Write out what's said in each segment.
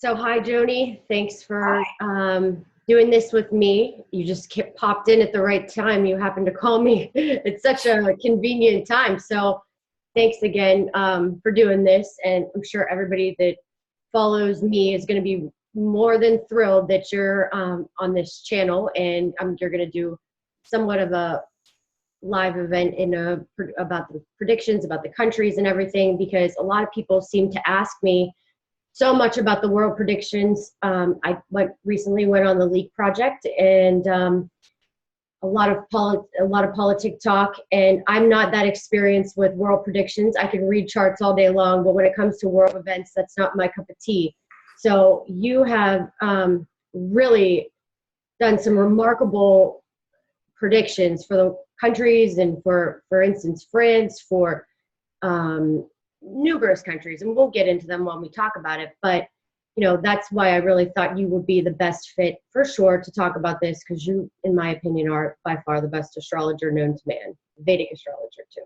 So hi, Joni. Thanks for doing this with me. You just popped in at the right time. You happened to call me. It's such a convenient time. So thanks again for doing this. And I'm sure everybody that follows me is going to be more than thrilled that you're on this channel. And you're going to do somewhat of a live event about the predictions, about the countries and everything, because a lot of people seem to ask me so much about the world predictions. I recently went on the Leak Project, and a lot of politic talk, and I'm not that experienced with world predictions. I can read charts all day long, but when it comes to world events, that's not my cup of tea. So you have really done some remarkable predictions for the countries, and for instance, France, for numerous countries, and we'll get into them when we talk about it. But you know, that's why I really thought you would be the best fit for sure to talk about this, because you, in my opinion, are by far the best astrologer known to man. Vedic astrologer too.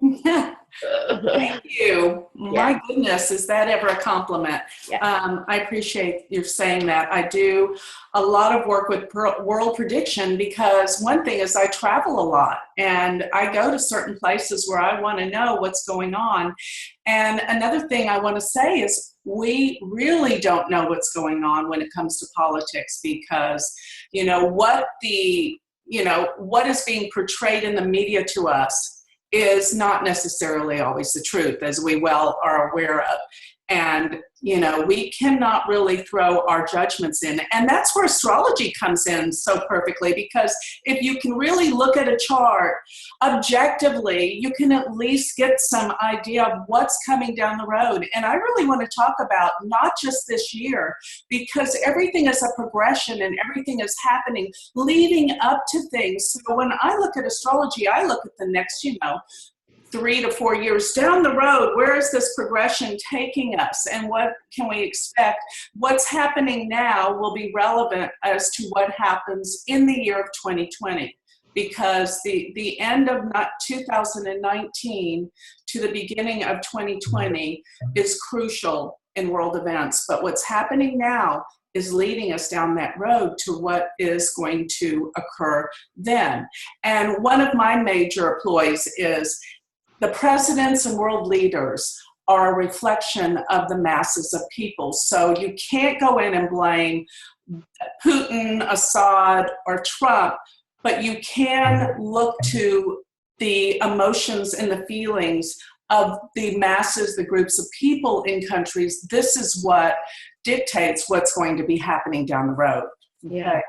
Thank you. Yeah. My goodness, is that ever a compliment? Yeah. I appreciate you saying that. I do a lot of work with world prediction because one thing is I travel a lot and I go to certain places where I want to know what's going on. And another thing I want to say is we really don't know what's going on when it comes to politics, because you know what is being portrayed in the media to us is not necessarily always the truth, as we well are aware of. And, you know, we cannot really throw our judgments in. And that's where astrology comes in so perfectly, because if you can really look at a chart objectively, you can at least get some idea of what's coming down the road. And I really want to talk about not just this year, because everything is a progression and everything is happening leading up to things. So when I look at astrology, I look at the next, 3 to 4 years down the road. Where is this progression taking us, and what can we expect? What's happening now will be relevant as to what happens in the year of 2020, because the end of 2019 to the beginning of 2020 is crucial in world events. But what's happening now is leading us down that road to what is going to occur then. And one of my major ploys is the presidents and world leaders are a reflection of the masses of people. So you can't go in and blame Putin, Assad, or Trump, but you can look to the emotions and the feelings of the masses, the groups of people in countries. This is what dictates what's going to be happening down the road. Yeah.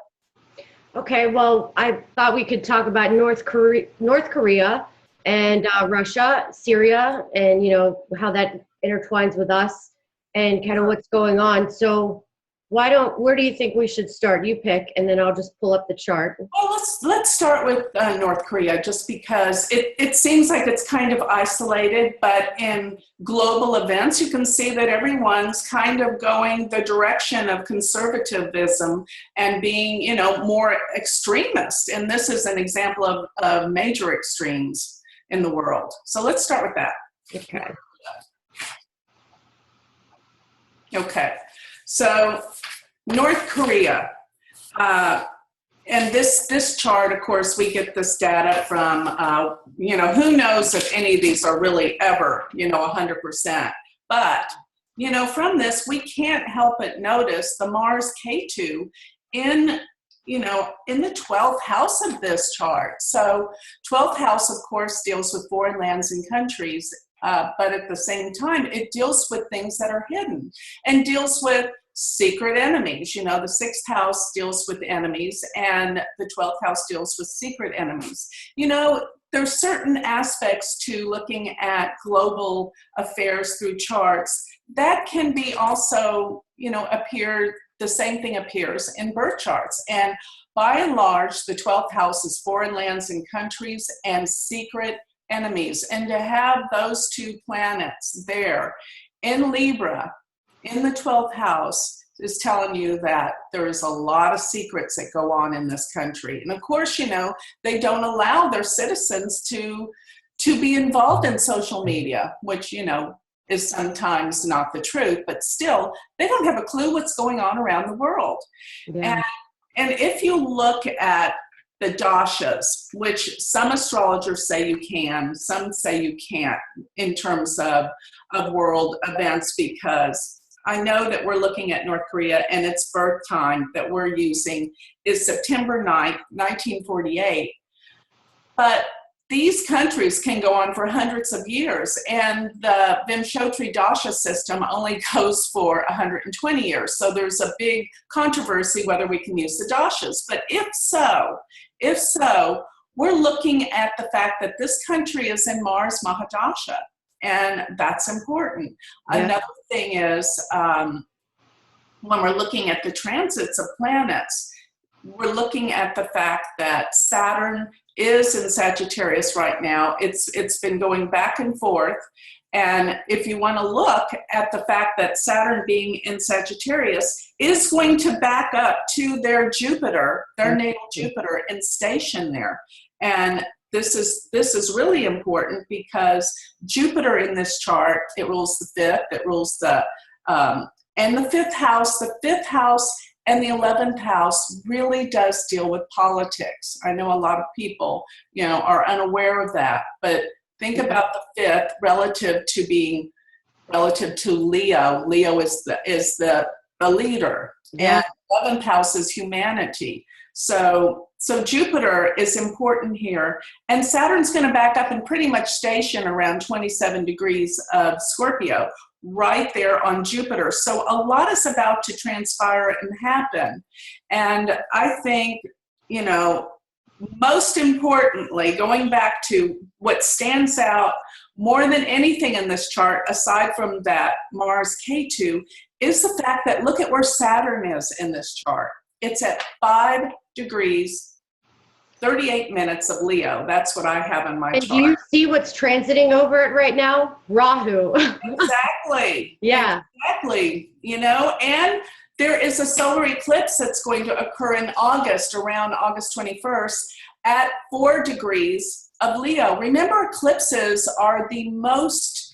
Okay, well, I thought we could talk about North Korea and Russia, Syria, and you know how that intertwines with us and kind of what's going on. So where do you think we should start? You pick, and then I'll just pull up the chart. Well, let's start with North Korea, just because it seems like it's kind of isolated, but in global events, you can see that everyone's kind of going the direction of conservatism and being, more extremist. And this is an example of major extremes in the world. So let's start with that. Okay. Okay. So North Korea, and this chart, of course, we get this data from, who knows if any of these are really ever, 100%. But, from this, we can't help but notice the Mars K2 in the 12th house of this chart. So 12th house, of course, deals with foreign lands and countries, but at the same time, it deals with things that are hidden and deals with secret enemies. The 6th house deals with enemies and the 12th house deals with secret enemies. There's certain aspects to looking at global affairs through charts that can be also, the same thing appears in birth charts. And by and large, the 12th house is foreign lands and countries and secret enemies. And to have those two planets there in Libra, in the 12th house, is telling you that there is a lot of secrets that go on in this country. And of course, they don't allow their citizens to be involved in social media, which, is sometimes not the truth, but still, they don't have a clue what's going on around the world. Yeah. And if you look at the dashas, which some astrologers say you can, some say you can't in terms of world events, because I know that we're looking at North Korea and its birth time that we're using is September 9th, 1948. But these countries can go on for hundreds of years, and the Vimshotri Dasha system only goes for 120 years. So there's a big controversy whether we can use the dashas. But if so, we're looking at the fact that this country is in Mars Mahadasha, and that's important. Yeah. Another thing is, when we're looking at the transits of planets, we're looking at the fact that Saturn is in Sagittarius right now. It's been going back and forth. And if you want to look at the fact that Saturn being in Sagittarius is going to back up to their Jupiter, their natal Jupiter, and station there. And this is really important because Jupiter in this chart, it rules the fifth, it rules and the fifth house and the 11th house really does deal with politics. I know a lot of people, are unaware of that, but think about the fifth relative to Leo. Leo is the leader, yeah. And 11th house is humanity. So Jupiter is important here, and Saturn's going to back up and pretty much station around 27 degrees of Scorpio, right there on Jupiter. So a lot is about to transpire and happen. And I think, most importantly, going back to what stands out more than anything in this chart, aside from that Mars K2, is the fact that look at where Saturn is in this chart. It's at 5 degrees, 38 minutes of Leo. That's what I have in my chart. And do you see what's transiting over it right now? Rahu. Exactly. Yeah. Exactly. And there is a solar eclipse that's going to occur in August, around August 21st, at 4 degrees of Leo. Remember, eclipses are the most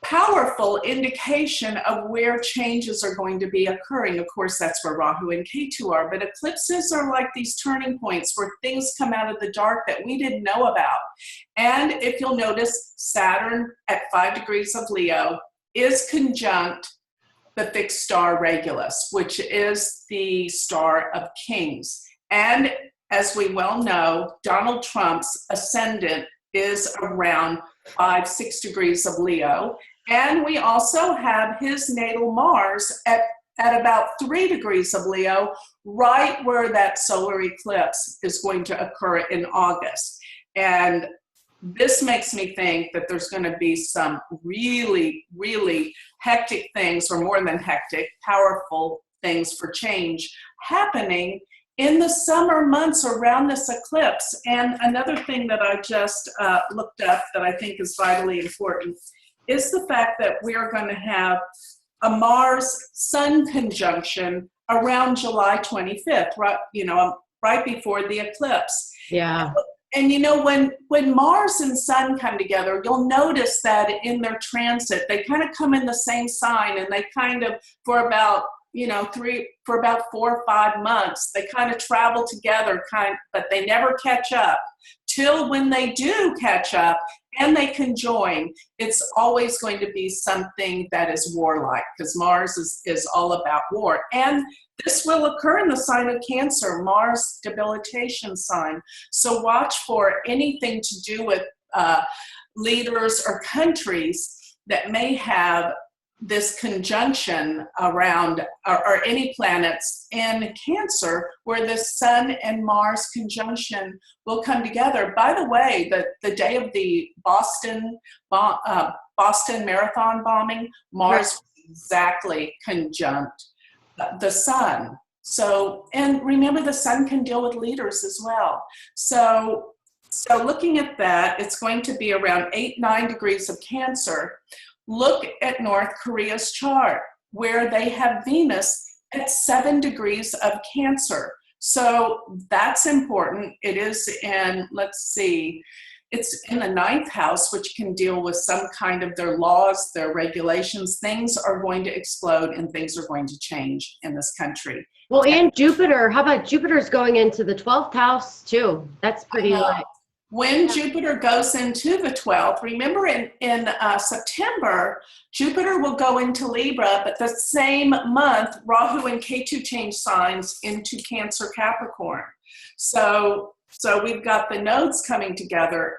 powerful indication of where changes are going to be occurring. Of course, that's where Rahu and Ketu are, but eclipses are like these turning points where things come out of the dark that we didn't know about. And if you'll notice, Saturn at 5 degrees of Leo is conjunct the fixed star Regulus, which is the star of kings. And as we well know, Donald Trump's ascendant is around 5-6 degrees of Leo. And we also have his natal Mars at about 3 degrees of Leo, right where that solar eclipse is going to occur in August. And this makes me think that there's going to be some really, really hectic things, or more than hectic, powerful things for change happening in the summer months around this eclipse. And another thing that I just looked up that I think is vitally important is the fact that we are going to have a Mars-Sun conjunction around July 25th, right before the eclipse. Yeah. And when Mars and Sun come together, you'll notice that in their transit, they kind of come in the same sign, and they kind of, for about 4 or 5 months, they kind of travel together, but they never catch up. Till when they do catch up and they conjoin, it's always going to be something that is warlike, because Mars is all about war. And this will occur in the sign of Cancer, Mars debilitation sign. So watch for anything to do with leaders or countries that may have this conjunction around, or any planets in Cancer, where the Sun and Mars conjunction will come together. By the way, the day of the Boston Marathon bombing, Mars was exactly conjunct the Sun. So, and remember, the Sun can deal with leaders as well. So looking at that, it's going to be around 8-9 degrees of Cancer. Look at North Korea's chart, where they have Venus at 7 degrees of Cancer. So that's important. It is in, let's see, it's in the ninth house, which can deal with some kind of their laws, their regulations. Things are going to explode and things are going to change in this country. Well, and Jupiter, how about Jupiter's going into the 12th house too? That's pretty like. When Jupiter goes into the 12th, remember in September, Jupiter will go into Libra, but the same month, Rahu and Ketu change signs into Cancer Capricorn. So we've got the nodes coming together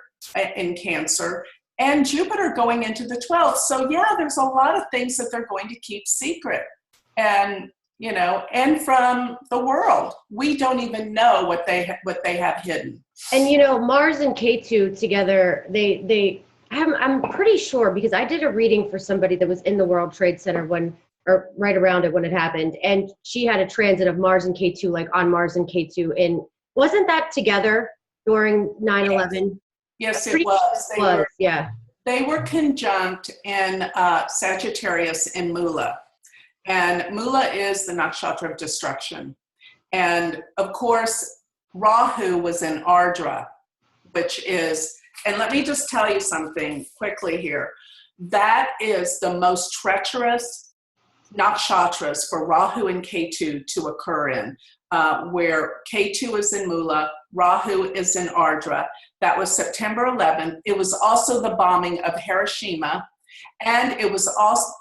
in Cancer and Jupiter going into the 12th. So yeah, there's a lot of things that they're going to keep secret. And you know, and from the world, we don't even know what they have hidden. And you know, Mars and Ketu together, I'm pretty sure, because I did a reading for somebody that was in the World Trade Center or right around it when it happened, and she had a transit of Mars and Ketu, like on Mars and Ketu, and wasn't that together during 9/11? Yes, it was. Yeah. They were conjunct in Sagittarius and Mula. And Mula is the nakshatra of destruction. And of course, Rahu was in Ardra, which is, and let me just tell you something quickly here. That is the most treacherous nakshatras for Rahu and Ketu to occur in, where Ketu is in Mula, Rahu is in Ardra. That was September 11th. It was also the bombing of Hiroshima. And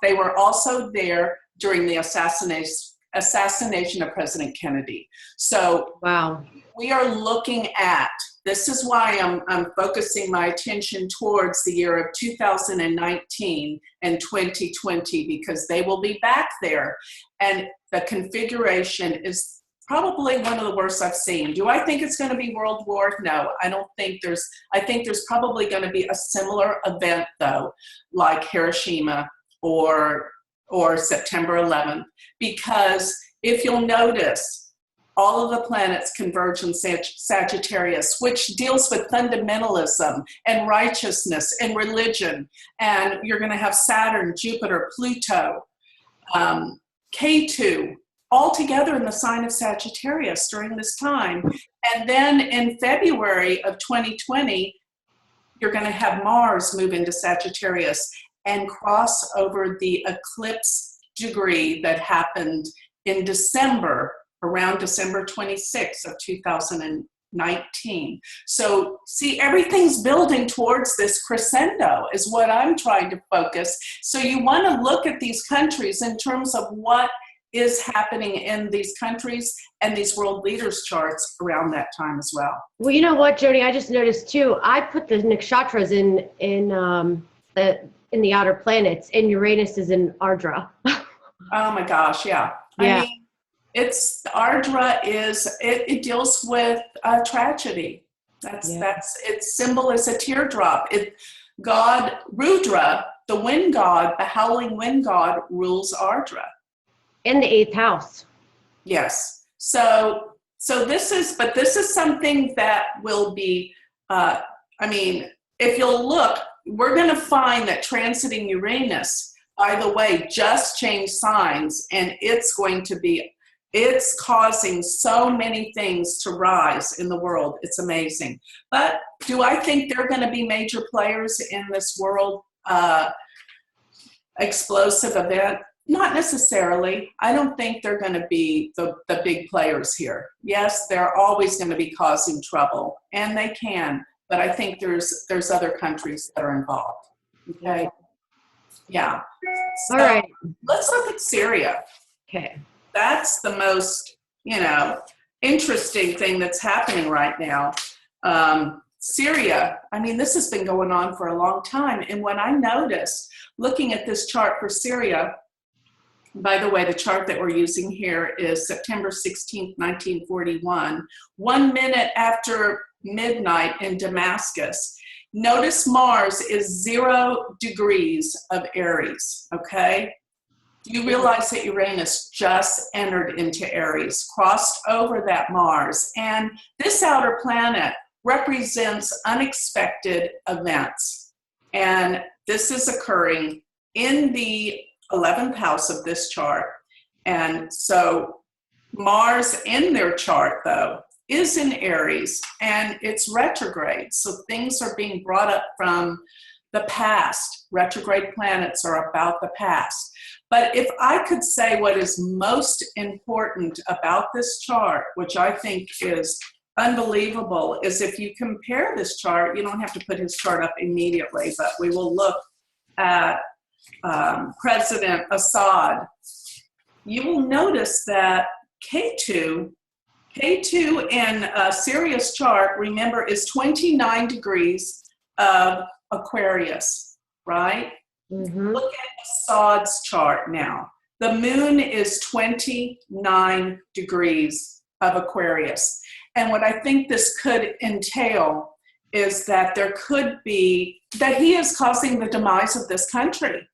they were also there during the assassination of President Kennedy. So wow, we are looking at, this is why I'm focusing my attention towards the year of 2019 and 2020, because they will be back there. And the configuration is probably one of the worst I've seen. Do I think it's going to be World War? No, I don't think I think there's probably going to be a similar event though, like Hiroshima or September 11th, because if you'll notice, all of the planets converge in Sagittarius, which deals with fundamentalism and righteousness and religion. And you're going to have Saturn, Jupiter, Pluto, Ketu, all together in the sign of Sagittarius during this time. And then in February of 2020, you're going to have Mars move into Sagittarius and cross over the eclipse degree that happened in December, around December 26th of 2019. So see, everything's building towards this crescendo is what I'm trying to focus. So you want to look at these countries in terms of what is happening in these countries and these world leaders charts around that time as well. Well, you know what, Joni, I just noticed too, I put the nakshatras in the outer planets, and Uranus is in Ardra. Oh my gosh, yeah. Yeah. I mean, Ardra it deals with tragedy. Its symbol is a teardrop. God, Rudra, the wind god, the howling wind god, rules Ardra. In the 8th house. Yes. So this is something that will be, I mean, if you'll look, we're going to find that transiting Uranus, by the way, just changed signs, and it's causing so many things to rise in the world. It's amazing. But do I think they're going to be major players in this world explosive event? Not necessarily. I don't think they're going to be the big players here. Yes, they're always going to be causing trouble, and they can. But I think there's other countries that are involved. Okay. Yeah. All right. Let's look at Syria. Okay. That's the most, interesting thing that's happening right now. Syria, I mean, this has been going on for a long time. And when I noticed, looking at this chart for Syria, by the way, the chart that we're using here is September 16th, 1941, 1 minute after midnight in Damascus. Notice Mars is 0 degrees of Aries, okay? You realize that Uranus just entered into Aries, crossed over that Mars, and this outer planet represents unexpected events. And this is occurring in the 11th house of this chart. And so Mars in their chart, though, is in Aries and it's retrograde. So things are being brought up from the past. Retrograde planets are about the past. But if I could say what is most important about this chart, which I think is unbelievable, is if you compare this chart, you don't have to put his chart up immediately, but we will look at President Assad. You will notice that K2 in Syria's chart, remember, is 29 degrees of Aquarius, right? Mm-hmm. Look at Assad's chart now. The moon is 29 degrees of Aquarius. And what I think this could entail is that there could be, that he is causing the demise of this country.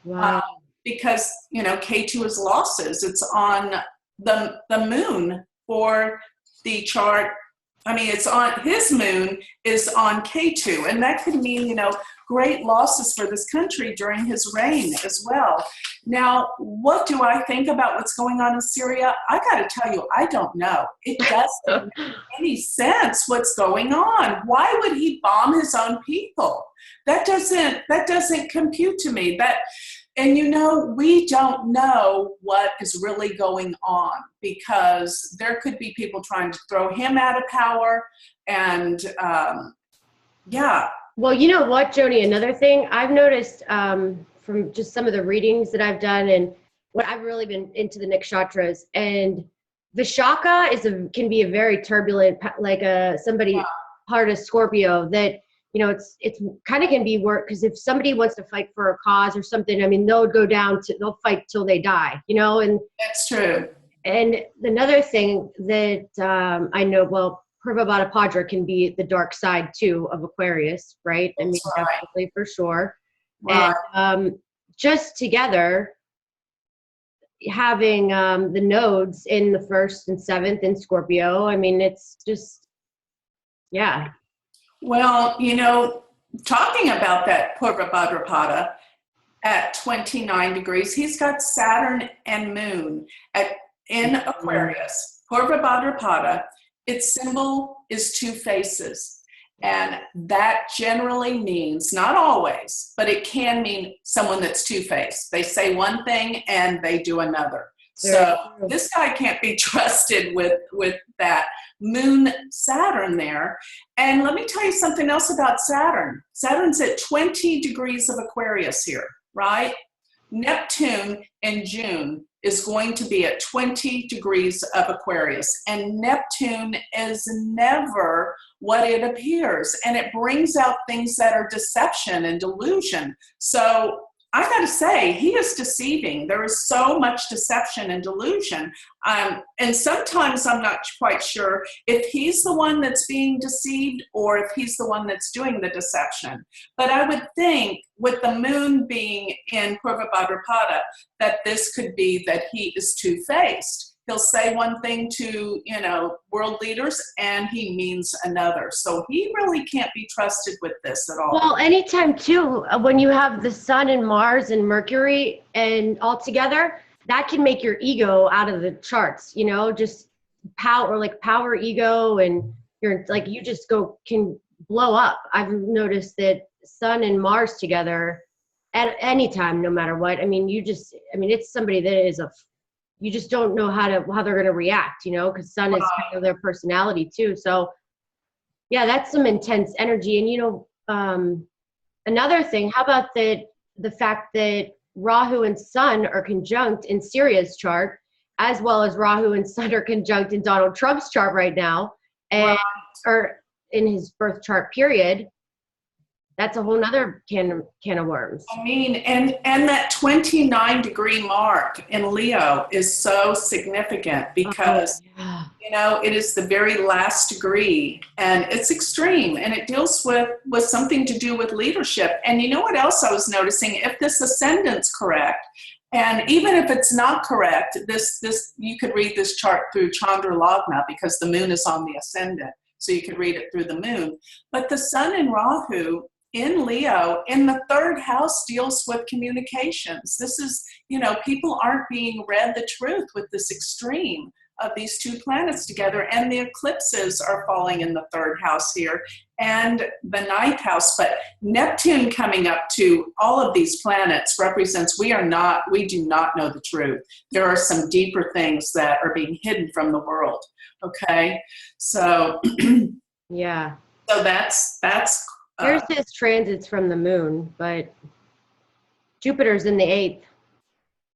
Wow. Because, you know, K2 is losses. It's on the moon for the chart. I mean, it's on, his moon is on K2, and that could mean, you know, great losses for this country during his reign as well. Now, what do I think about what's going on in Syria? I got to tell you, I don't know. It doesn't make any sense what's going on. Why would he bomb his own people? That doesn't compute to me. And you know, we don't know what is really going on, because there could be people trying to throw him out of power. And yeah. Well, you know what, Joni, another thing I've noticed from just some of the readings that I've done, and what I've really been into the nakshatras, and Vishaka can be a very turbulent, like somebody part of Scorpio, that, you know, it's kind of can be work, because if somebody wants to fight for a cause or something, I mean, they'll fight till they die, you know. And that's true. And another thing that I know, well, Purva Bhadra can be the dark side too of Aquarius, right? I mean, right. Definitely, for sure. Right. And just together, having the nodes in the 1st and 7th in Scorpio, I mean, it's just, yeah. Well, you know, talking about that Purva Bhadrapada at 29 degrees, he's got Saturn and Moon in Aquarius. Purva Bhadrapada, its symbol is 2 faces. And that generally means, not always, but it can mean someone that's two-faced. They say one thing and they do another. So this guy can't be trusted with that Moon Saturn there. And let me tell you something else about Saturn. Saturn's at 20 degrees of Aquarius here, right? Neptune in June is going to be at 20 degrees of Aquarius. And Neptune is never what it appears. And it brings out things that are deception and delusion. So I got to say, he is deceiving. There is so much deception and delusion. And sometimes I'm not quite sure if he's the one that's being deceived or if he's the one that's doing the deception. But I would think, with the moon being in Purva Bhadrapada, that this could be that he is two-faced. He'll say one thing to, you know, world leaders, and he means another. So he really can't be trusted with this at all. Well, anytime too, when you have the Sun and Mars and Mercury and all together, that can make your ego out of the charts, you know, just power ego, and you're like, you just can blow up. I've noticed that Sun and Mars together at any time, no matter what. I mean, it's somebody that is you just don't know how they're going to react, you know, because Sun is kind of their personality too. So yeah, that's some intense energy. And, you know, another thing, how about the fact that Rahu and Sun are conjunct in Syria's chart, as well as Rahu and Sun are conjunct in Donald Trump's chart right now, and or in his birth chart period. That's a whole nother can of worms. I mean, and that 29 degree mark in Leo is so significant because, you know, it is the very last degree, and it's extreme, and it deals with something to do with leadership. And you know what else I was noticing? If this ascendant's correct, and even if it's not correct, this you could read this chart through Chandra Lagna, because the moon is on the ascendant, so you could read it through the moon. But the Sun in Rahu in Leo in the 3rd house deals with communications. This is, you know, people aren't being read the truth with this extreme of these two planets together, and the eclipses are falling in the third house here and the ninth house. But Neptune coming up to all of these planets represents we do not know the truth. There are some deeper things that are being hidden from the world. Okay, so yeah. So that's Here's his transits from the moon, but Jupiter's in the 8th.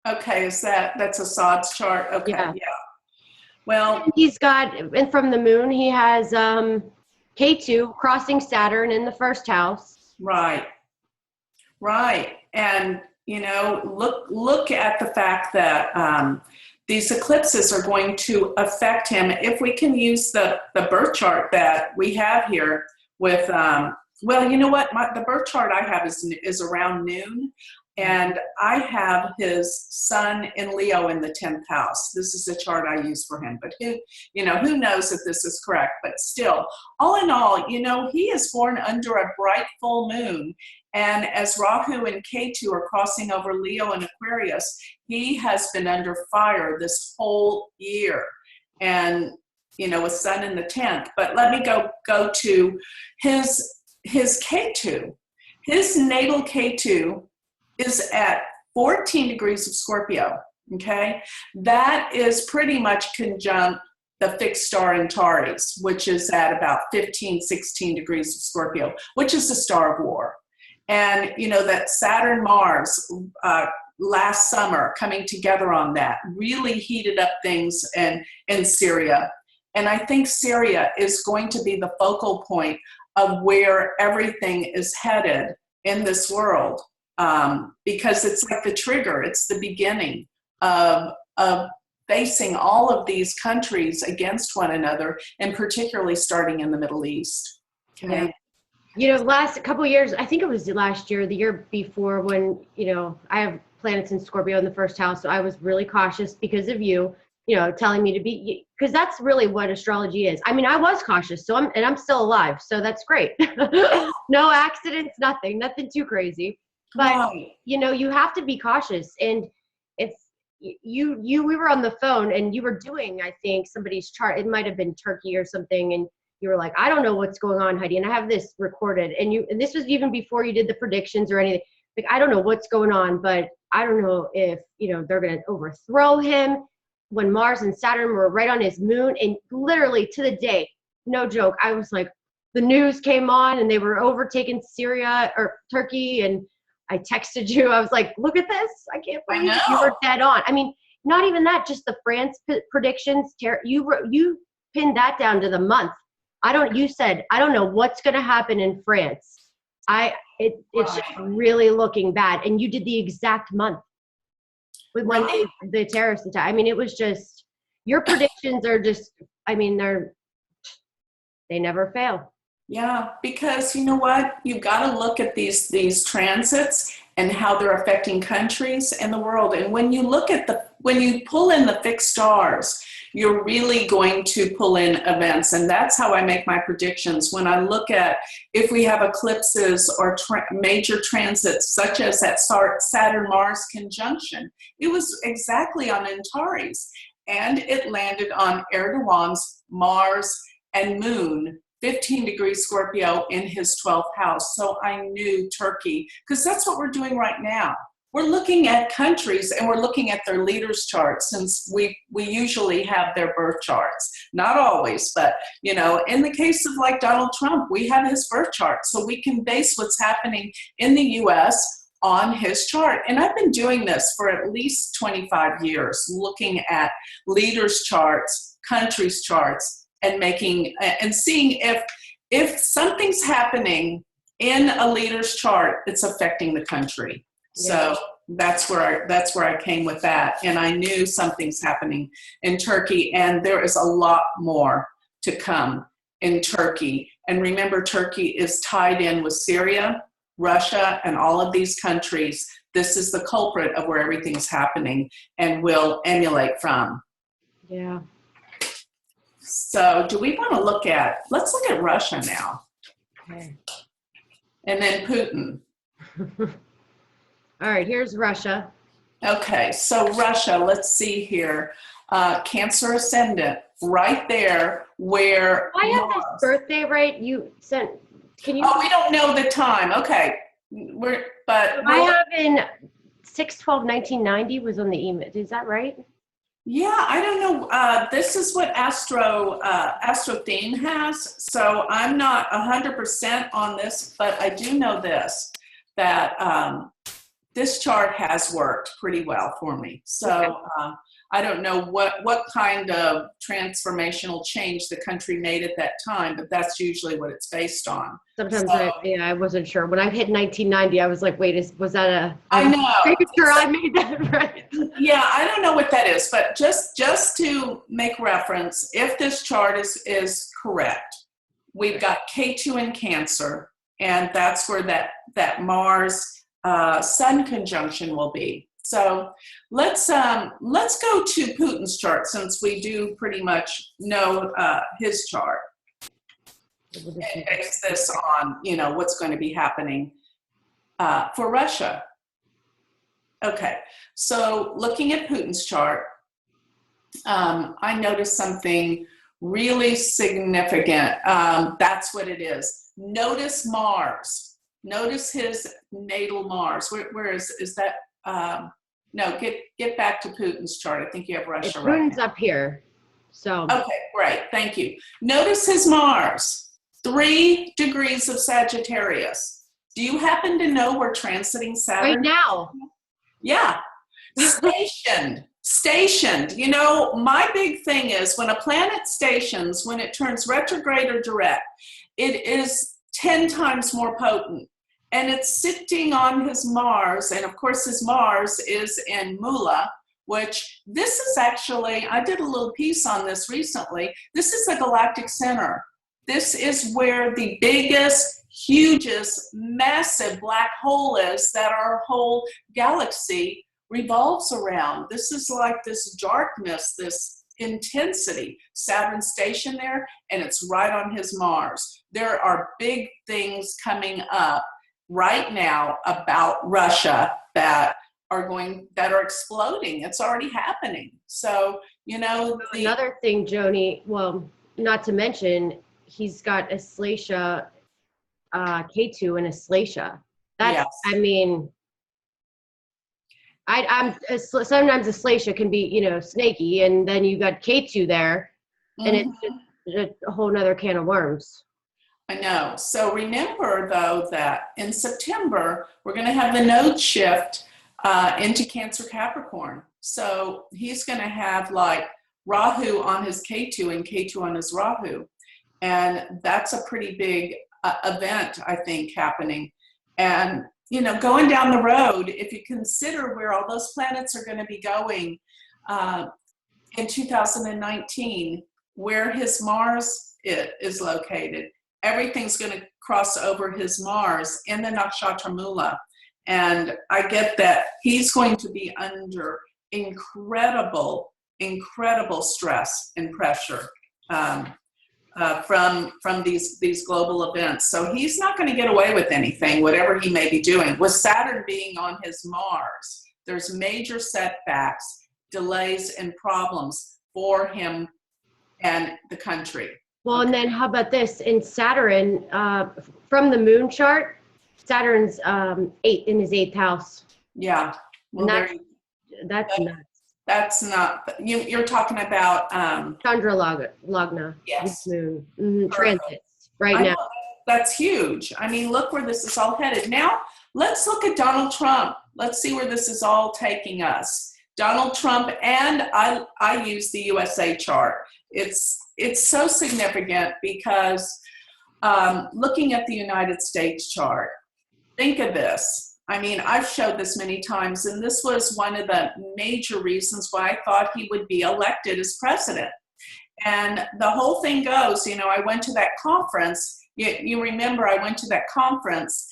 okay. That's Assad's chart? Okay, yeah. Well, and he's got, and from the moon, he has K2 crossing Saturn in the first house. Right. And, you know, look at the fact that these eclipses are going to affect him. If we can use the birth chart that we have here with, well, you know what? The birth chart I have is around noon. And I have his sun in Leo in the 10th house. This is the chart I use for him. But who knows if this is correct? But still, all in all, you know, he is born under a bright full moon. And as Rahu and Ketu are crossing over Leo and Aquarius, he has been under fire this whole year. And, you know, with sun in the 10th. But let me go to his Ketu. His natal Ketu is at 14 degrees of Scorpio, okay? That is pretty much conjunct the fixed star Antares, which is at about 15, 16 degrees of Scorpio, which is the star of war. And, you know, that Saturn-Mars last summer coming together on that really heated up things in Syria. And I think Syria is going to be the focal point of where everything is headed in this world. Because it's like the trigger, it's the beginning of facing all of these countries against one another, and particularly starting in the Middle East. Okay. Yeah. You know, last couple of years, I think it was last year, the year before, when, you know, I have planets in Scorpio in the first house, so I was really cautious because of you know, telling me to be, because that's really what astrology is. I mean, I was cautious, so I'm still alive, so that's great. No accidents, nothing too crazy. But, you know, you have to be cautious. And if we were on the phone and you were doing, I think, somebody's chart, it might have been Turkey or something. And you were like, I don't know what's going on, Heidi. And I have this recorded. And this was even before you did the predictions or anything. Like, I don't know what's going on, but I don't know if, you know, they're going to overthrow him when Mars and Saturn were right on his moon. And literally to the day, no joke, I was like, the news came on and they were overtaking Syria or Turkey, and I texted you. I was like, look at this. I can't believe it. You were dead on. I mean, not even that, just the France predictions. You pinned that down to the month. You said, I don't know what's going to happen in France. It's just really looking bad. And you did the exact month with when the terrorist attack. I mean, it was just, your predictions are just, I mean, they never fail. Yeah, because you know what? You've got to look at these transits and how they're affecting countries and the world. And when you pull in the fixed stars, you're really going to pull in events. And that's how I make my predictions. When I look at if we have eclipses or major transits, such as that Saturn-Mars conjunction, it was exactly on Antares. And it landed on Erdogan's Mars and Moon, 15 degrees Scorpio in his 12th house. So I knew Turkey, because that's what we're doing right now. We're looking at countries and we're looking at their leaders' charts, since we usually have their birth charts. Not always, but, you know, in the case of like Donald Trump, we have his birth chart. So we can base what's happening in the U.S. on his chart. And I've been doing this for at least 25 years, looking at leaders' charts, countries' charts, and seeing if something's happening in a leader's chart, it's affecting the country. So that's where I came with that. And I knew something's happening in Turkey, and there is a lot more to come in Turkey. And remember, Turkey is tied in with Syria, Russia, and all of these countries. This is the culprit of where everything's happening and will emulate from. Yeah. So do we want to let's look at Russia now. Okay. And then Putin. All right, here's Russia. Okay, so Russia, let's see here. Cancer ascendant, right there where I have this Mars. birthday right. You sent. Can you? Oh, we don't know the time. Okay, I have in 6/12/1990 was on the email. Is that right? yeah, I don't know. This is what Astro Theme has. So I'm not 100% on this, but I do know this, that this chart has worked pretty well for me. So I don't know what kind of transformational change the country made at that time, but that's usually what it's based on. Sometimes So, I wasn't sure. When I hit 1990, I was like, wait, was that a? I know. Pretty sure I made that right. Yeah, I don't know what that is, but just to make reference, if this chart is correct, we've got K2 in Cancer, and that's where that Mars Sun conjunction will be. So let's go to Putin's chart, since we do pretty much know his chart. And base this on what's going to be happening for Russia. Okay, so looking at Putin's chart, I noticed something really significant. That's what it is. Notice Mars. Notice his natal Mars. Where is that? No, get back to Putin's chart. I think you have Russia right now. Putin's up here. So. Okay, great. Thank you. Notice his Mars. 3 degrees of Sagittarius. Do you happen to know we're transiting Saturn? Right now. Yeah. Stationed. My big thing is when a planet stations, when it turns retrograde or direct, it is 10 times more potent. And it's sitting on his Mars. And of course, his Mars is in Mula, which this is actually, I did a little piece on this recently. This is the galactic center. This is where the biggest, hugest, massive black hole is that our whole galaxy revolves around. This is like this darkness, this intensity. Saturn stationed there, and it's right on his Mars. There are big things coming up right now about Russia that are exploding. It's already happening. So, another thing, Joni, well, not to mention, he's got Aslacia, K2 and Aslacia. That's, yes. I mean, sometimes Aslacia can be, snaky, and then you got K2 there, and it's just a whole nother can of worms. I know. So remember, though, that in September, we're going to have the node shift into Cancer Capricorn. So he's going to have like Rahu on his K2 and K2 on his Rahu. And that's a pretty big event, I think, happening. And, going down the road, if you consider where all those planets are going to be going in 2019, where his Mars is located, everything's going to cross over his Mars in the Nakshatra Mula. And I get that he's going to be under incredible stress and pressure from these global events. So he's not going to get away with anything, whatever he may be doing. With Saturn being on his Mars, there's major setbacks, delays, and problems for him and the country. Well, and then how about this? In Saturn, from the moon chart, Saturn's in his 8th house. Yeah. Well, that's nuts. That's not, you're talking about Chandra Lagna. Yes. Moon transits right now. That's huge. I mean, look where this is all headed. Now, let's look at Donald Trump. Let's see where this is all taking us. Donald Trump, and I use the USA chart. It's so significant because looking at the United States chart, think of this. I mean, I've showed this many times, and this was one of the major reasons why I thought he would be elected as president. And the whole thing goes, I went to that conference. You remember I went to that conference,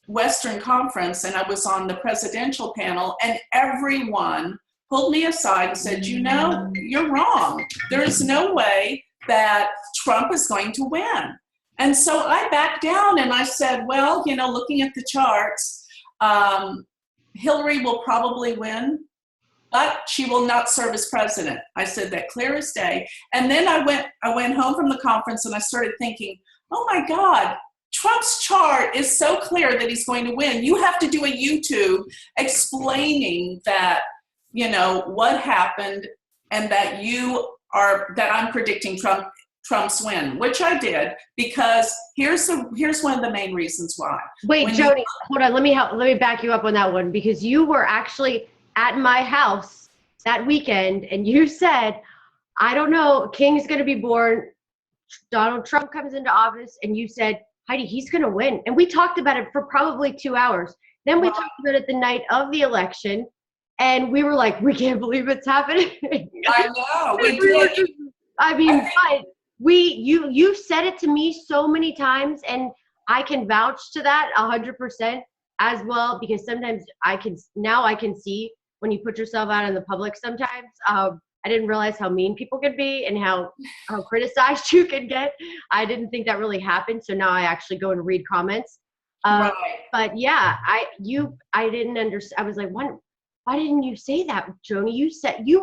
Western Conference, and I was on the presidential panel, and everyone pulled me aside and said, you're wrong. There is no way that Trump is going to win. And so I backed down and I said, well, looking at the charts, Hillary will probably win, but she will not serve as president. I said that clear as day. And then I went home from the conference and I started thinking, oh my God, Trump's chart is so clear that he's going to win. You have to do a YouTube explaining that, you know, what happened and that I'm predicting Trump's win, which I did, because here's one of the main reasons why. Wait, Joni, hold on. Let me back you up on that one, because you were actually at my house that weekend and you said, I don't know, King's going to be born, Donald Trump comes into office, and you said, Heidi, he's going to win. And we talked about it for probably 2 hours. Then we talked about it the night of the election, and we were like, we can't believe it's happening. I know. We did. You said it to me so many times, and I can vouch to that 100% as well, because sometimes I can see when you put yourself out in the public sometimes. I didn't realize how mean people could be and how criticized you could get. I didn't think that really happened. So now I actually go and read comments. Right. But yeah, I didn't understand. I was like, why didn't you say that, Joni?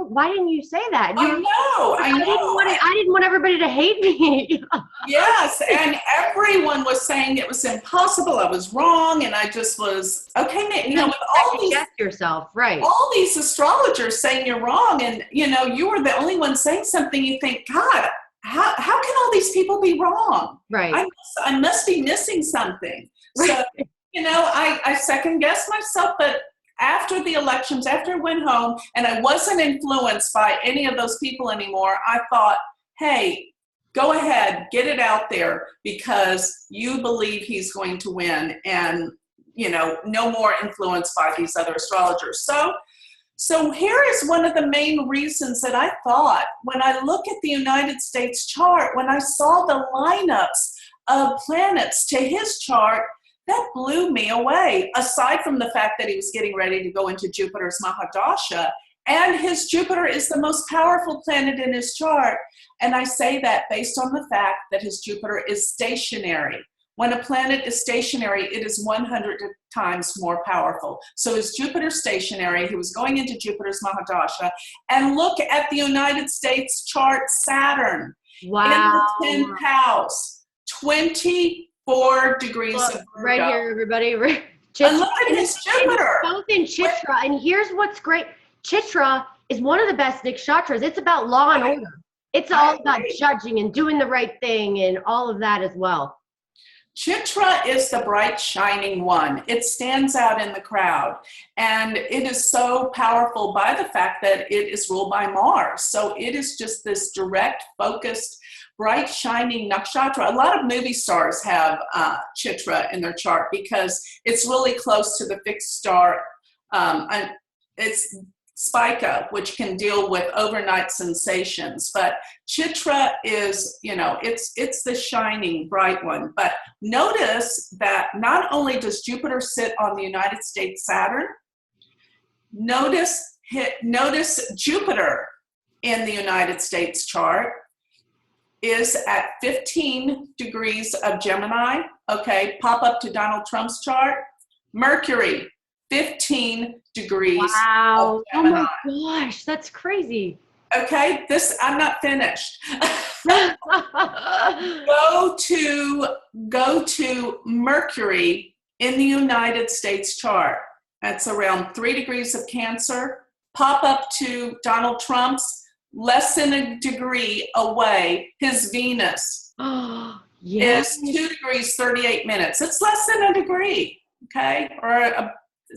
Why didn't you say that? I know. I didn't want everybody to hate me. Yes, and everyone was saying it was impossible. I was wrong, and I just was okay. You know, with all these yourself, right? All these astrologers saying you're wrong, and you know, you were the only one saying something. You think, God, how can all these people be wrong? Right. I must be missing something. So, you know, I second guessed myself, but after the elections, after I went home and I wasn't influenced by any of those people anymore, I thought, hey, go ahead, get it out there, because you believe he's going to win, and, you know, no more influenced by these other astrologers. So here is one of the main reasons that I thought, when I look at the United States chart, when I saw the lineups of planets to his chart, that blew me away, aside from the fact that he was getting ready to go into Jupiter's Mahadasha, and his Jupiter is the most powerful planet in his chart. And I say that based on the fact that his Jupiter is stationary. When a planet is stationary, it is 100 times more powerful. So his Jupiter stationary, he was going into Jupiter's Mahadasha, and look at the United States chart, Saturn. Wow. In the 10th house, 24 degrees of Virgo. Right here, everybody. And look at his Jupiter. Both in Chitra. And here's what's great. Chitra is one of the best nakshatras. It's about law and order. It's all about judging and doing the right thing and all of that as well. Chitra is the bright, shining one. It stands out in the crowd. And it is so powerful by the fact that it is ruled by Mars. So it is just this direct, focused, bright, shining nakshatra. A lot of movie stars have Chitra in their chart because it's really close to the fixed star. It's Spica, which can deal with overnight sensations. But Chitra is, you know, it's the shining, bright one. But notice that not only does Jupiter sit on the United States Saturn, notice Jupiter in the United States chart is at 15 degrees of Gemini. Okay, pop up to Donald Trump's chart. Mercury, 15 degrees wow. of Gemini. Oh my gosh, that's crazy. Okay, I'm not finished. Go to Mercury in the United States chart. That's around 3 degrees of Cancer. Pop up to Donald Trump's, less than a degree away. His Venus is 2 degrees 38 minutes. It's less than a degree. Okay,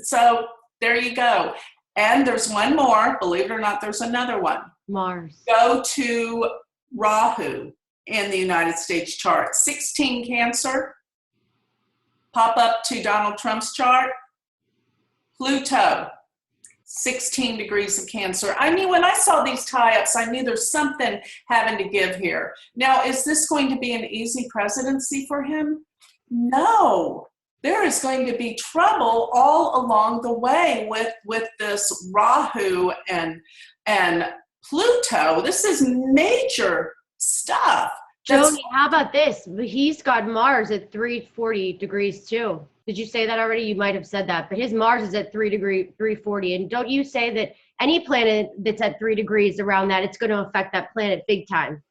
so there you go. And there's one more. Believe it or not, there's another one. Mars. Go to Rahu in the United States chart. 16 Cancer. Pop up to Donald Trump's chart. Pluto, 16 degrees of Cancer. I knew when I saw these tie-ups, I knew there's something having to give here. Now, is this going to be an easy presidency for him? No. There is going to be trouble all along the way with this Rahu and Pluto. This is major stuff. Joni, how about this? He's got Mars at 340 degrees too. Did you say that already? You might have said that, but his Mars is at 340. And don't you say that any planet that's at 3 degrees around that, it's going to affect that planet big time?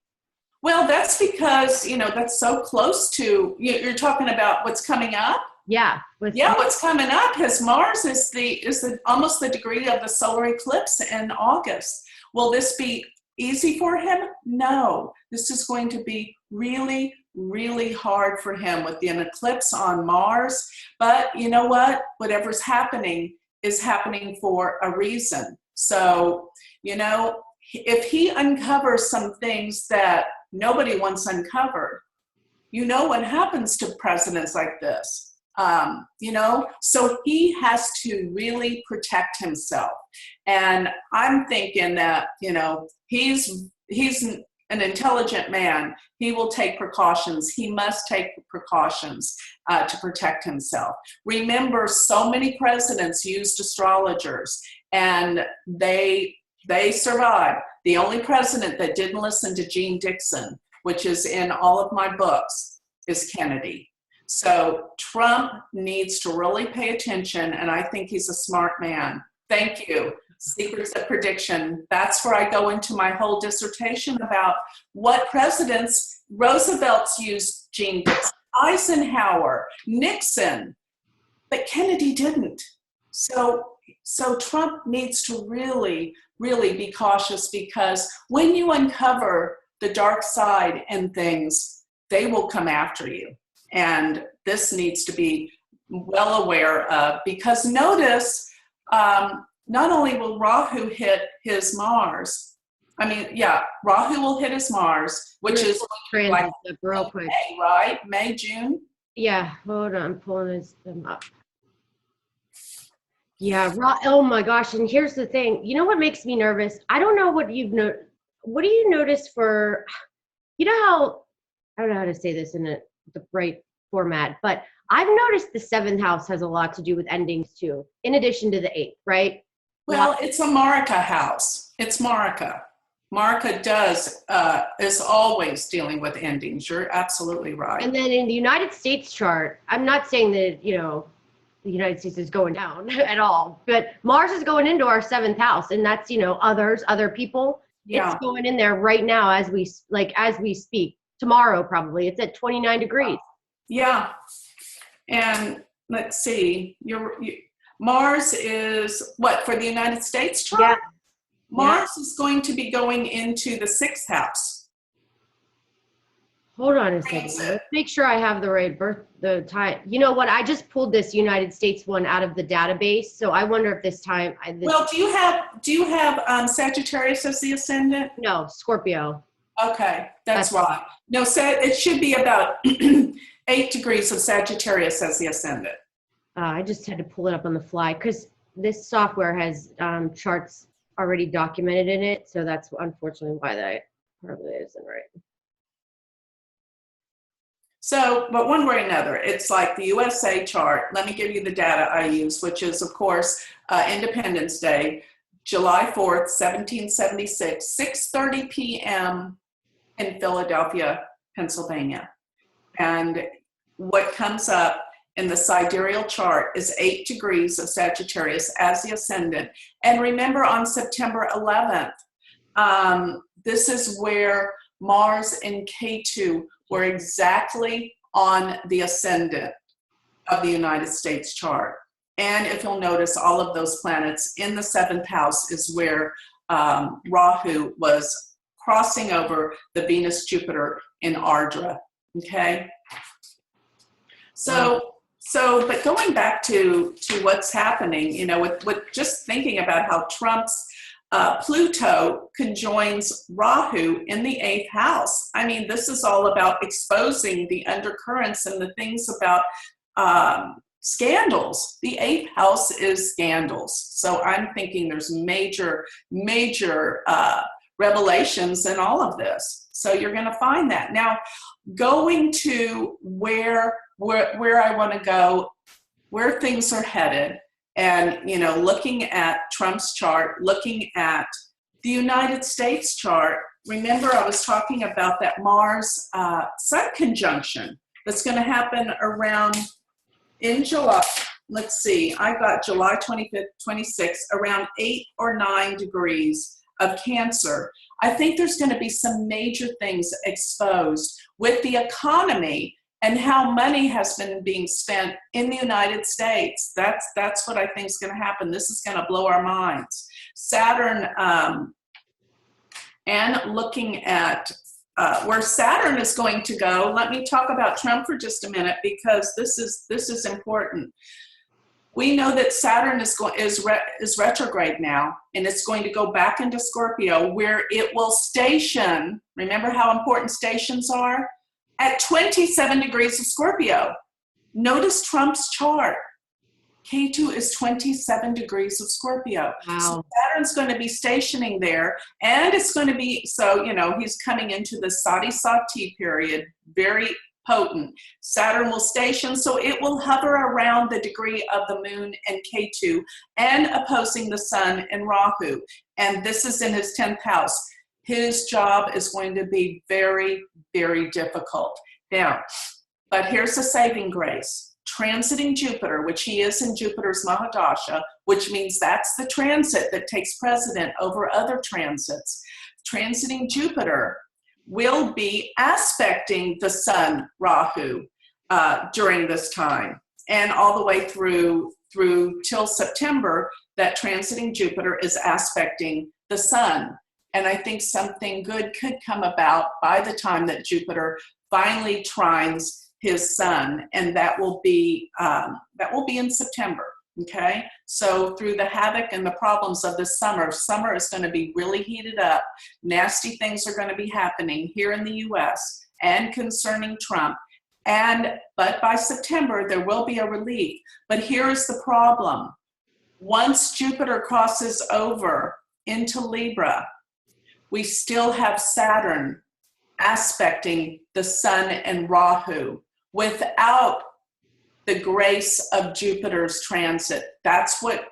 Well, that's because, that's so close to, you're talking about what's coming up? Yeah. What's coming up, his Mars is almost the degree of the solar eclipse in August. Will this be easy for him? No. This is going to be really, really hard for him with an eclipse on Mars. But you know what? Whatever's happening is happening for a reason. So, if he uncovers some things that nobody wants uncovered, what happens to presidents like this. So he has to really protect himself. And I'm thinking that, he's an intelligent man. He will take precautions. He must take precautions to protect himself. Remember, so many presidents used astrologers, and they survived. The only president that didn't listen to Gene Dixon, which is in all of my books, is Kennedy. So Trump needs to really pay attention, and I think he's a smart man. Thank you. Secrets of Prediction. That's where I go into my whole dissertation about what presidents. Roosevelt's used Gene Dixon, Eisenhower, Nixon, but Kennedy didn't. So Trump needs to really, really be cautious, because when you uncover the dark side and things, they will come after you. And this needs to be well aware of, because notice, not only will Rahu hit his Mars, Rahu will hit his Mars, which is like real quick. May, right? May, June? Yeah, hold on, I'm pulling them up. Yeah, oh my gosh, and here's the thing. You know what makes me nervous? I don't know what what do you notice for, how, I don't know how to say this in the right format, but I've noticed the 7th house has a lot to do with endings too, in addition to the 8th, right? Well, it's a Marika house. It's Marika. Marika is always dealing with endings. You're absolutely right. And then in the United States chart, I'm not saying that, the United States is going down at all, but Mars is going into our 7th house, and that's, other people. Yeah. It's going in there right now as we speak. Tomorrow, probably. It's at 29 degrees. Yeah. And let's see, Mars is what for the United States chart? Yeah. Mars is going to be going into the 6th house. Hold on a second. Let's make sure I have the right the time. You know what? I just pulled this United States one out of the database, so I wonder if this time. Well, do you have Sagittarius as the ascendant? No, Scorpio. Okay, that's why. No, it should be about 8 degrees of Sagittarius as the ascendant. I just had to pull it up on the fly because this software has charts already documented in it, so that's unfortunately why that probably isn't right. So, but one way or another, it's like the USA chart. Let me give you the data I use, which is, of course, Independence Day, July 4th, 1776, 6:30 p.m. in Philadelphia, Pennsylvania. And what comes up in the sidereal chart is 8 degrees of Sagittarius as the ascendant. And remember, on September 11th, this is where Mars and Ketu were exactly on the ascendant of the United States chart. And if you'll notice, all of those planets in the 7th house is where Rahu was crossing over the Venus-Jupiter in Ardra, okay? But going back to what's happening, with just thinking about how Trump's Pluto conjoins Rahu in the 8th house. I mean, this is all about exposing the undercurrents and the things about scandals. The 8th house is scandals. So I'm thinking there's major revelations in all of this. So you're going to find that. Now, going to where I want to go, where things are headed, and, looking at Trump's chart, looking at the United States chart, remember I was talking about that Mars Sun conjunction that's going to happen around in July. Let's see, I got July 25th, 26th, around 8 or 9 degrees of Cancer. I think there's going to be some major things exposed with the economy and how money has been being spent in the United States. That's what I think is going to happen. This is going to blow our minds. Saturn, and looking at where Saturn is going to go, let me talk about Trump for just a minute, because this is important. We know that Saturn is retrograde now, and it's going to go back into Scorpio, where it will station, remember how important stations are? At 27 degrees of Scorpio. Notice Trump's chart. K2 is 27 degrees of Scorpio. Wow. So Saturn's going to be stationing there, and it's going to be, so, you know, he's coming into the Sati period, very potent. Saturn will station, so it will hover around the degree of the moon and K2 and opposing the sun and Rahu. And this is in his 10th house. His job is going to be very, very difficult. Now, but here's a saving grace. Transiting Jupiter, which he is in Jupiter's Mahadasha, which means that's the transit that takes precedent over other transits. Transiting Jupiter will be aspecting the sun, Rahu, during this time. And all the way through till September, that transiting Jupiter is aspecting the sun. And I think something good could come about by the time that Jupiter finally trines his sun, and that will be in September. Okay, so through the havoc and the problems of this summer is going to be really heated up. Nasty things are going to be happening here in the U.S. and concerning Trump. But by September there will be a relief. But here is the problem: once Jupiter crosses over into Libra, we still have Saturn aspecting the sun and Rahu without the grace of Jupiter's transit. That's what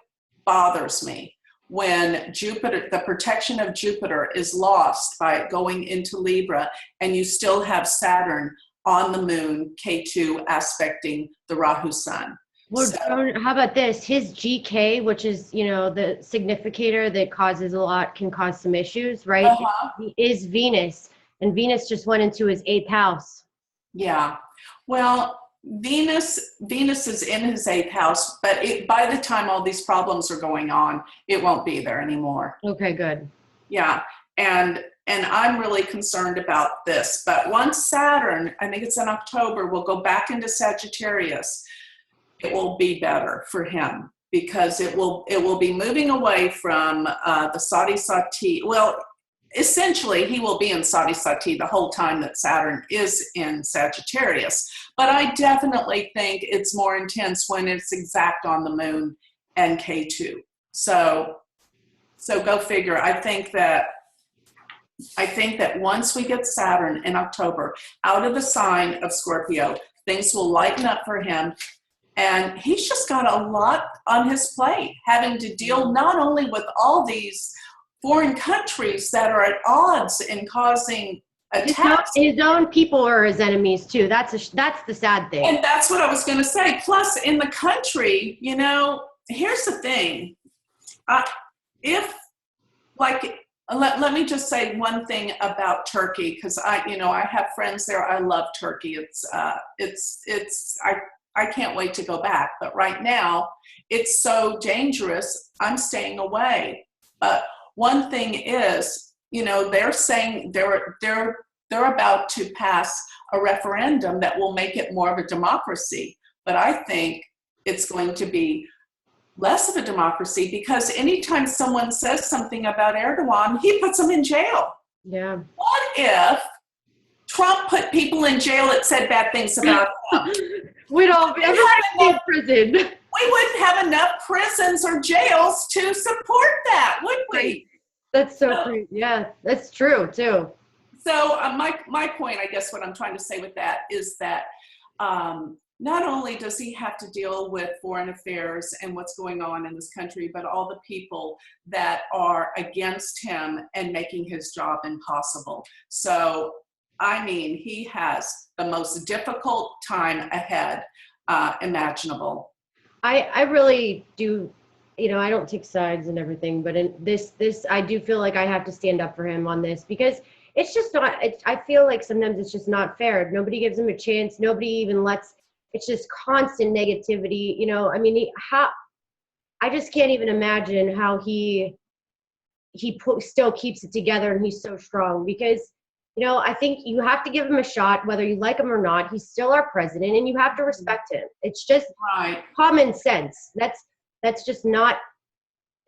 bothers me. When Jupiter, the protection of Jupiter is lost by going into Libra, and you still have Saturn on the moon, K2 aspecting the Rahu sun. Well, how about this? His GK, which is, you know, the significator that causes can cause some issues, right? Is Venus, and Venus just went into his 8th house. Yeah. Well, Venus is in his 8th house, but by the time all these problems are going on, it won't be there anymore. Okay, good. Yeah. And I'm really concerned about this. But once Saturn, I think it's in October, will go back into Sagittarius, it will be better for him, because it will be moving away from the Sati. Well, essentially, he will be in Sati the whole time that Saturn is in Sagittarius. But I definitely think it's more intense when it's exact on the moon and K2. So go figure. I think that once we get Saturn in October out of the sign of Scorpio, things will lighten up for him. And he's just got a lot on his plate, having to deal not only with all these foreign countries that are at odds and causing attacks. His own people are his enemies too. That's the sad thing. And that's what I was going to say. Plus, in the country, you know, here's the thing. Let me just say one thing about Turkey, because I have friends there. I love Turkey. I can't wait to go back. But right now, it's so dangerous. I'm staying away. But one thing is, you know, they're saying they're about to pass a referendum that will make it more of a democracy. But I think it's going to be less of a democracy, because anytime someone says something about Erdogan, he puts them in jail. Yeah. What if Trump put people in jail that said bad things about him? Everyone would be in prison. We wouldn't have enough prisons or jails to support that, would we? That's so true. Yeah, that's true too. So my point, I guess what I'm trying to say with that is that not only does he have to deal with foreign affairs and what's going on in this country, but all the people that are against him and making his job impossible. So, I mean, he has the most difficult time ahead imaginable. I really do, you know, I don't take sides and everything, but in this, I do feel like I have to stand up for him on this, because it's just not, I feel like sometimes it's just not fair. Nobody gives him a chance. Nobody even lets, it's just constant negativity. You know, I mean, I just can't even imagine how he still keeps it together, and he's so strong, because, you know, I think you have to give him a shot, whether you like him or not. He's still our president, and you have to respect him. It's just common sense. That's just not,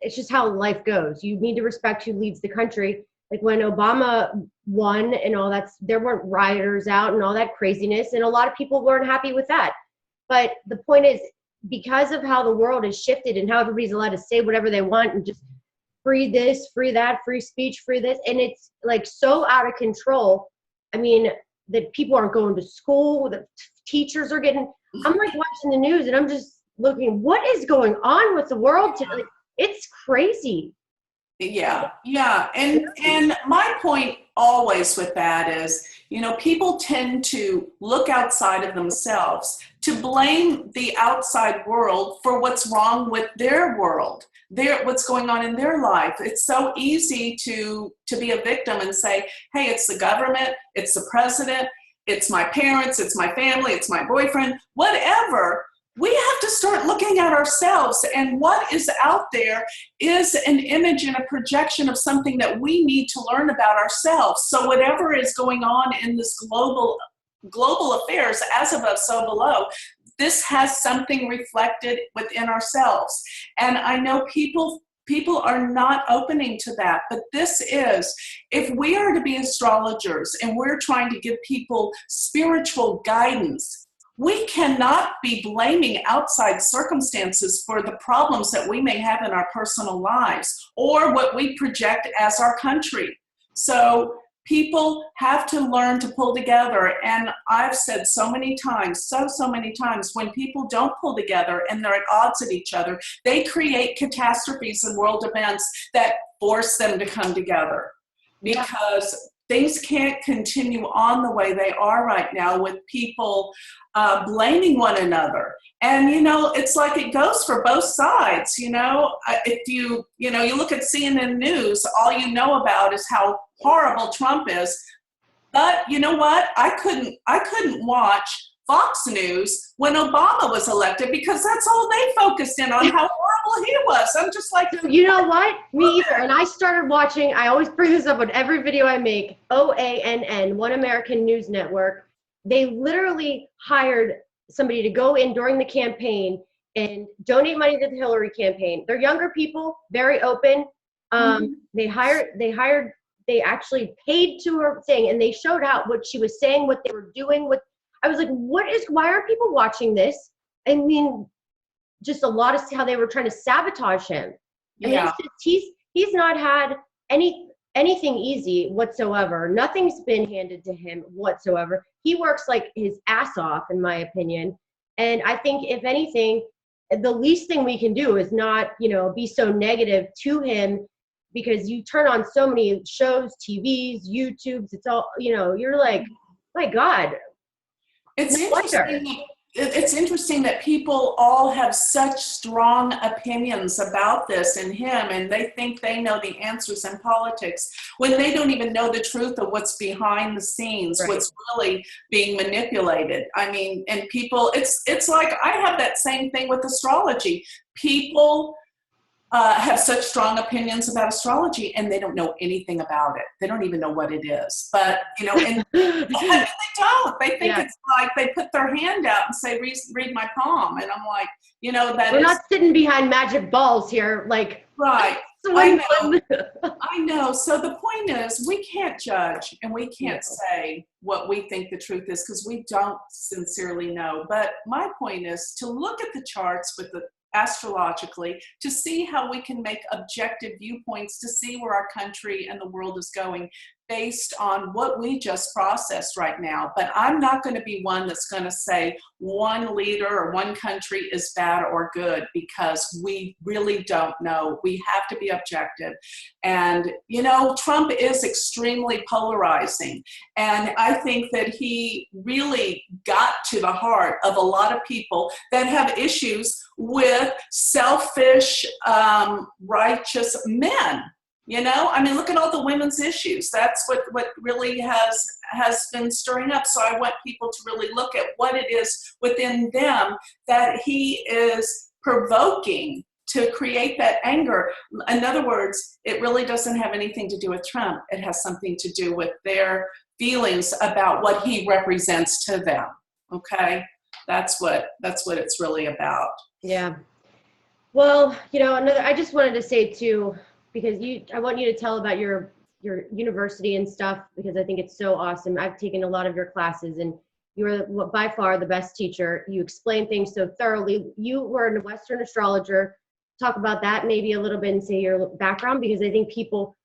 it's just how life goes. You need to respect who leads the country. Like when Obama won and all that, there weren't rioters out and all that craziness, and a lot of people weren't happy with that. But the point is, because of how the world has shifted and how everybody's allowed to say whatever they want and just free this, free that, free speech, free this, and it's like so out of control. I mean, that people aren't going to school, the teachers are getting, I'm like watching the news and I'm just looking, what is going on with the world today? Like, it's crazy. Yeah, yeah. And my point always with that is, you know, people tend to look outside of themselves to blame the outside world for what's wrong with their world, what's going on in their life. It's so easy to be a victim and say, hey, it's the government, it's the president, it's my parents, it's my family, it's my boyfriend, whatever. We have to start looking at ourselves, and what is out there is an image and a projection of something that we need to learn about ourselves. So whatever is going on in this global affairs, as above, so below, this has something reflected within ourselves. And I know people are not opening to that, but this is, if we are to be astrologers and we're trying to give people spiritual guidance, we cannot be blaming outside circumstances for the problems that we may have in our personal lives or what we project as our country. So people have to learn to pull together. And I've said so many times, so many times, when people don't pull together and they're at odds with each other, they create catastrophes and world events that force them to come together. Because things can't continue on the way they are right now, with people blaming one another. And, you know, it's like it goes for both sides. You know, if you look at CNN News, all you know about is how horrible Trump is. But you know what? I couldn't watch Fox News when Obama was elected, because that's all they focused in on, how horrible he was. I'm just like, you know what? Me either. And I started watching, I always bring this up on every video I make, OANN, One American News Network. They literally hired somebody to go in during the campaign and donate money to the Hillary campaign. They're younger people, very open. They actually paid to her thing, and they showed out what she was saying, what they were doing. I was like, why are people watching this? I mean, just a lot of how they were trying to sabotage him. I mean, it's just, he's not had anything easy whatsoever. Nothing's been handed to him whatsoever. He works like his ass off, in my opinion. And I think, if anything, the least thing we can do is not, you know, be so negative to him, because you turn on so many shows, TVs, YouTubes, it's all, you know, you're like, my God. It's interesting that people all have such strong opinions about this and him, and they think they know the answers in politics when they don't even know the truth of what's behind the scenes, right, what's really being manipulated. I mean, and people, it's like, I have that same thing with astrology. People have such strong opinions about astrology, and they don't know anything about it. They don't even know what it is. But, you know, and they don't. They think it's like they put their hand out and say, read my palm. And I'm like, you know, we're not sitting behind magic balls here. Like, right. I know. So the point is, we can't judge and we can't say what we think the truth is, because we don't sincerely know. But my point is to look at the charts with the astrologically, to see how we can make objective viewpoints, to see where our country and the world is going. based on what we just processed right now. But I'm not going to be one that's going to say one leader or one country is bad or good, because we really don't know. We have to be objective. And, you know, Trump is extremely polarizing. And I think that he really got to the heart of a lot of people that have issues with selfish, righteous men. You know, I mean, look at all the women's issues. That's what really has been stirring up. So I want people to really look at what it is within them that he is provoking to create that anger. In other words, it really doesn't have anything to do with Trump. It has something to do with their feelings about what he represents to them. Okay, that's what it's really about. Yeah. Well, you know, I just wanted to say too, because I want you to tell about your university and stuff, because I think it's so awesome. I've taken a lot of your classes, and you're by far the best teacher. You explain things so thoroughly. You were a Western astrologer. Talk about that maybe a little bit and say your background, because I think people,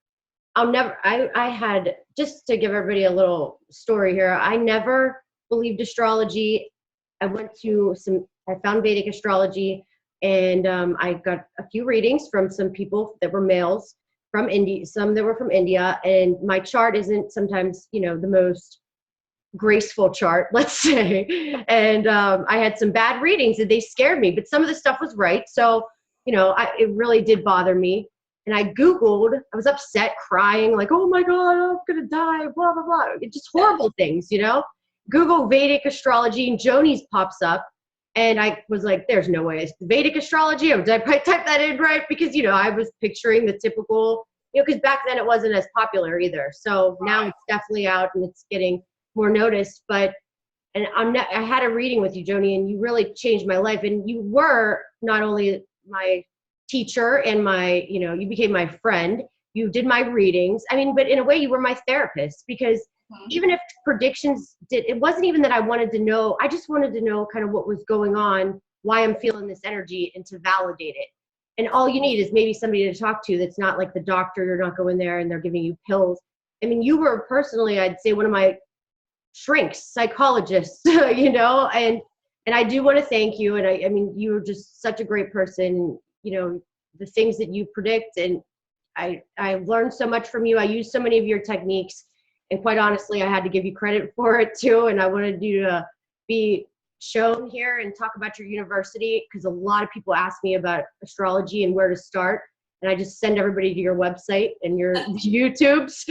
I had, just to give everybody a little story here, I never believed astrology. I found Vedic astrology. And I got a few readings from some people that were males from India, some that were from India. And my chart isn't sometimes, you know, the most graceful chart, let's say. And I had some bad readings and they scared me, but some of the stuff was right. So, you know, it really did bother me. And I Googled, I was upset, crying, like, oh my God, I'm going to die, blah, blah, blah. It's just horrible things, you know. Google Vedic astrology and JONI's pops up. And I was like, there's no way it's Vedic astrology. Did I type that in right? Because, you know, I was picturing the typical, you know, because back then it wasn't as popular either. So now it's definitely out and it's getting more noticed. But, and I had a reading with you, Joni, and you really changed my life. And you were not only my teacher and you know, you became my friend. You did my readings. I mean, but in a way you were my therapist, because even if predictions it wasn't even that I wanted to know, I just wanted to know kind of what was going on, why I'm feeling this energy, and to validate it. And all you need is maybe somebody to talk to that's not like the doctor. You're not going there and they're giving you pills. I mean, you were personally, I'd say, one of my shrinks, psychologists, you know, and I do want to thank you. And I mean, you're just such a great person, you know, the things that you predict. And I've learned so much from you. I use so many of your techniques. And quite honestly, I had to give you credit for it too. And I wanted you to be shown here and talk about your university, because a lot of people ask me about astrology and where to start. And I just send everybody to your website and your YouTubes.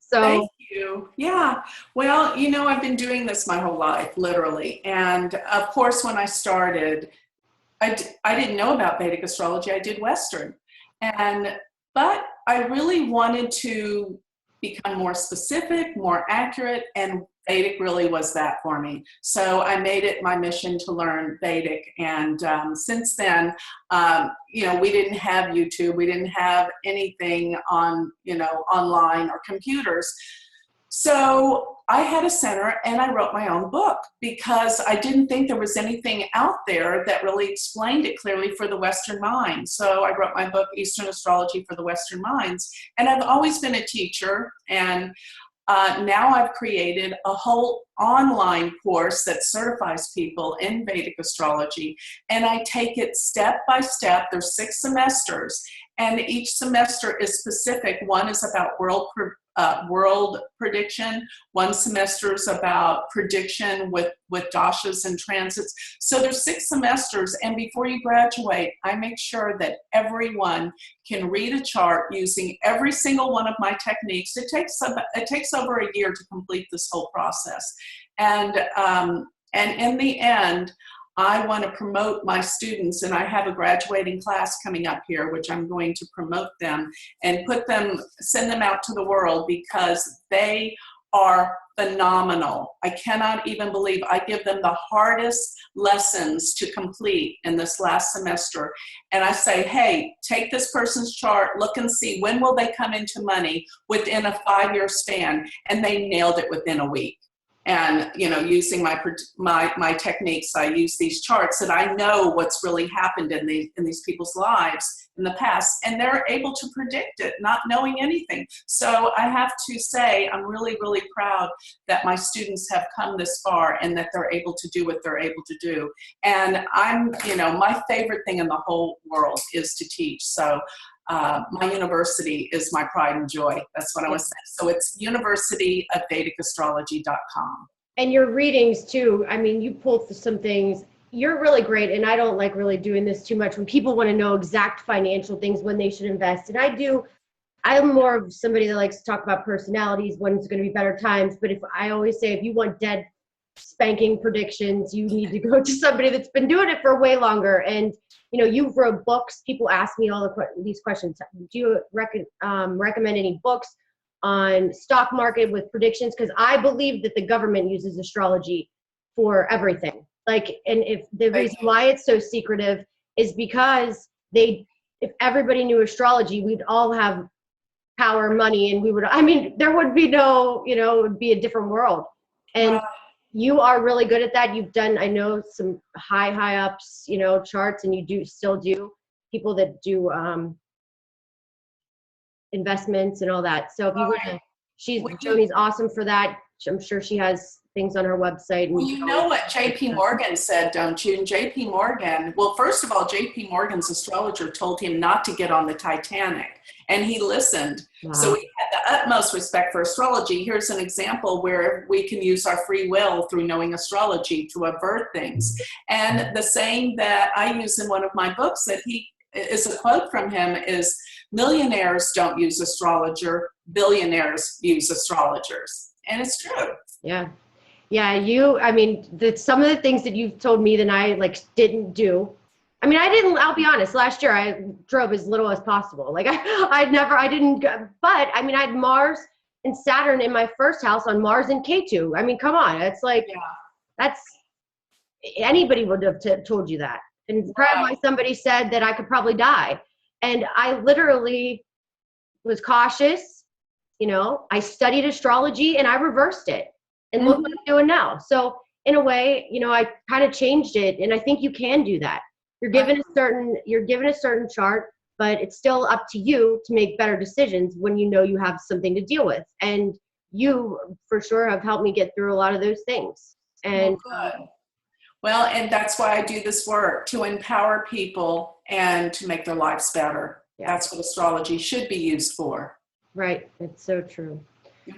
So thank you. Yeah. Well, you know, I've been doing this my whole life, literally. And of course, when I started, I didn't know about Vedic astrology. I did Western. But I really wanted to become more specific, more accurate, and Vedic really was that for me. So I made it my mission to learn Vedic. And since then, you know, we didn't have YouTube. We didn't have anything on, you know, online or computers. So I had a center and I wrote my own book, because I didn't think there was anything out there that really explained it clearly for the Western mind. So I wrote my book, Eastern Astrology for the Western Minds. And I've always been a teacher, and now I've created a whole online course that certifies people in Vedic astrology. And I take it step by step. There's 6 semesters, and each semester is specific. One is about world prediction. One semester is about prediction with dashas and transits. So there's 6 semesters, and before you graduate, I make sure that everyone can read a chart using every single one of my techniques. It takes over a year to complete this whole process, and in the end, I want to promote my students, and I have a graduating class coming up here, which I'm going to promote them and send them out to the world, because they are phenomenal. I cannot even believe I give them the hardest lessons to complete in this last semester. And I say, hey, take this person's chart, look and see, when will they come into money within a 5-year span? And they nailed it within a week. and using my techniques, I use these charts, that I know what's really happened in these people's lives in the past, and they're able to predict it, not knowing anything. So I have to say, I'm really, really proud that my students have come this far and that they're able to do what they're able to do. And my favorite thing in the whole world is to teach. So my university is my pride and joy. That's what I was saying. So it's universityofvedicastrology.com. And your readings too. I mean, you pulled some things. You're really great. And I don't like really doing this too much when people want to know exact financial things, when they should invest. And I'm more of somebody that likes to talk about personalities, when it's going to be better times. But I always say, if you want dead spanking predictions, you need to go to somebody that's been doing it for way longer. And you wrote books. People ask me all these questions. Do you recommend any books on stock market with predictions? Because I believe that the government uses astrology for everything. And if the reason why it's so secretive is because if everybody knew astrology, we'd all have power, money, and there would be no, it would be a different world. And you are really good at that. You've done, I know, some high ups, charts, and you still do people that do investments and all that. So if you want to, Joni's awesome for that. I'm sure she has things on her website. And well, you know what JP Morgan said, don't you? And JP Morgan, well, first of all, JP Morgan's astrologer told him not to get on the Titanic, and he listened. Wow. So he had the utmost respect for astrology. Here's an example where we can use our free will through knowing astrology to avert things. And the saying that I use in one of my books that is a quote from him is, millionaires don't use astrologer, billionaires use astrologers. And it's true. Yeah. Yeah, some of the things that you've told me that I didn't do. I'll be honest, last year I drove as little as possible. I didn't go, but I had Mars and Saturn in my first house on Mars and K2. Come on. It's that's, anybody would have told you that. And probably somebody said that I could probably die. And I literally was cautious. I studied astrology and I reversed it. And look what I'm doing now. So in a way, I kind of changed it, and I think you can do that. You're given a certain chart, but it's still up to you to make better decisions when you have something to deal with. And you, for sure, have helped me get through a lot of those things. And well, and that's why I do this work, to empower people and to make their lives better. Yeah. That's what astrology should be used for. Right. It's so true.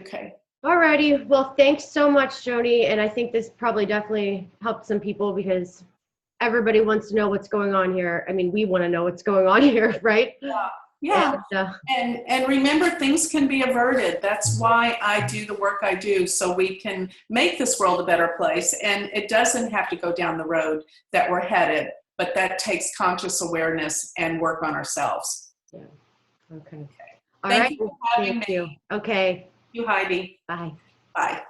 Okay. Alrighty. Well, thanks so much, Joni. And I think this probably definitely helped some people, because everybody wants to know what's going on here. We want to know what's going on here, right? Yeah. And remember, things can be averted. That's why I do the work I do, so we can make this world a better place. And it doesn't have to go down the road that we're headed, but that takes conscious awareness and work on ourselves. Yeah. Okay. Thank you for having me. Okay. Thank you, Heidi. Bye. Bye.